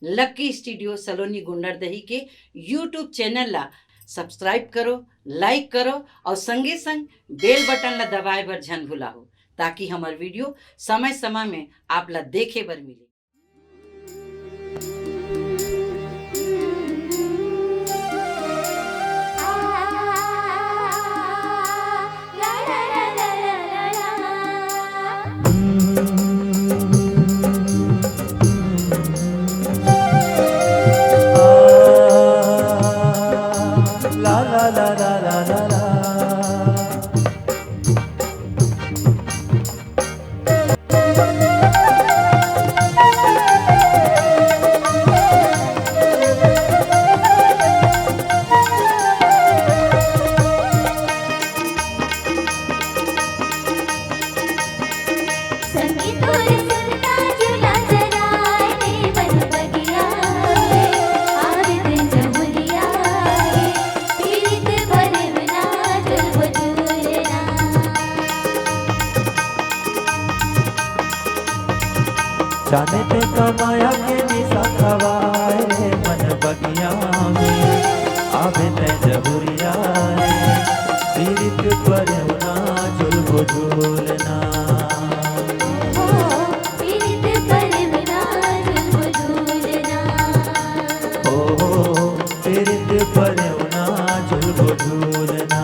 लकी studio सलोनी गुंडरदही के YouTube channel ला subscribe करो, लाइक करो और संगे संग बेल बटन ला दबाए बर झन भुलाओ, ताकि हमार वीडियो समय समय में आप ला देखे बर मिले। जाने ते कमाया के निशा खवाए मन बगिया में आवे ते जबुरिया रे पीरित पर ना झुलबो झूलना पीरित पर ना झुलबो झूलना ओ पीरित पर ना झुलबो झूलना।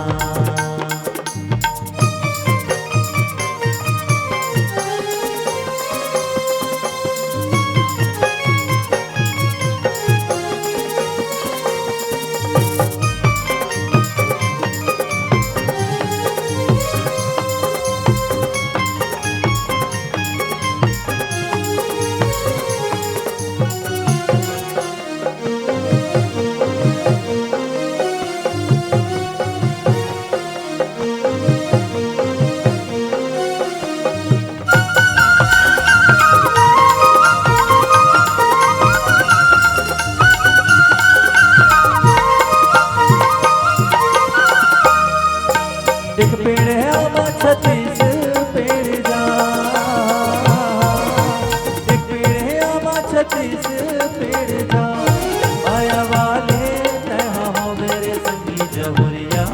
एक पेड़ है आमा 36 पेड़ जा, एक पेड़ है आमा 36 पेड़ जा, आया वाले तहा हो मेरे संगी जबुरिया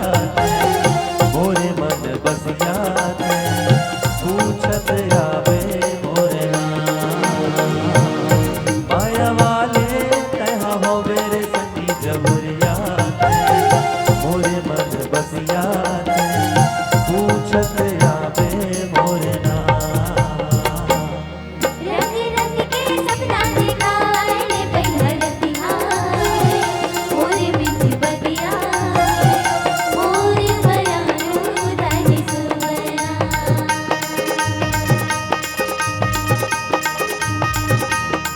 मोरे मन बसिया पूछत आवे मोरे आया वाले तहा हो मेरे संगी जबुरिया मोरे मन बसिया पूछत आवे मोरे रंग रंग के सपना दिखाए बैठल तिहार मोरे बिच बगिया मोरे बयानु दानी सुवना।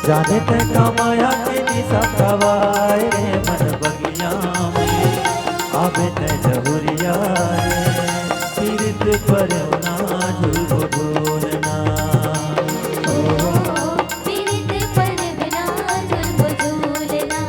जाने ते कमाया के निशा खवाए मन बगिया में आवे ते जबुरिया रे पीरित पर ना झुलबो झूलना पीरित पर ना झुलबो झूलना।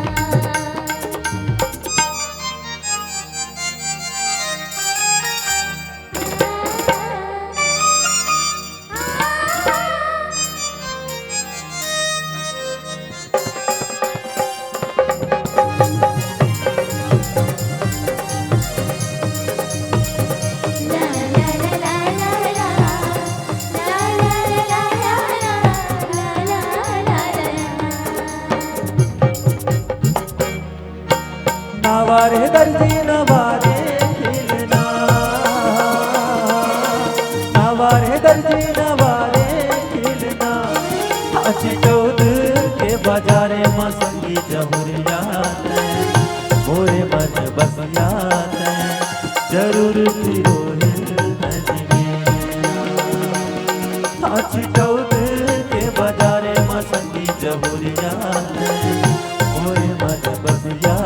नवारे दर्जी नवारे खिलना नवारे दर्जी नवारे खिलना आज चौद के बाजारे मसंगी जबुरिया मोरे मन बसिया जरूर फिरो आज चौद के बाजारे मसंगी जबुरिया मोरे मन बसिया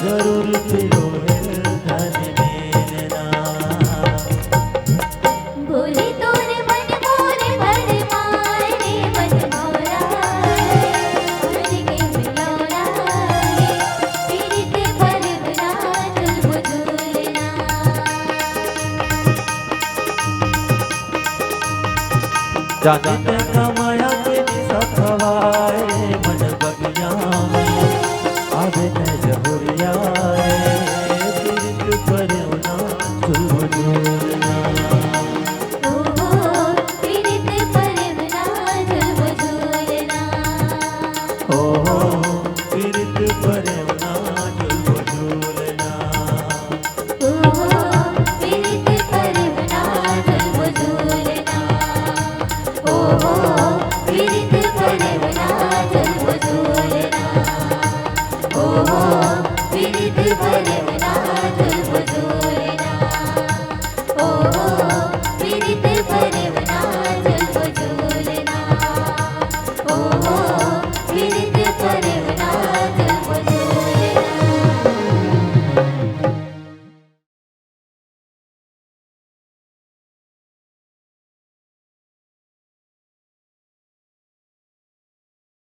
जरूर फिरो धन मेलना। बोले तोरे मन मोरे भर मारे मन मोरा मन के मिलौरा पीरित पर ना झुलबो झूलना। जाने ते कमा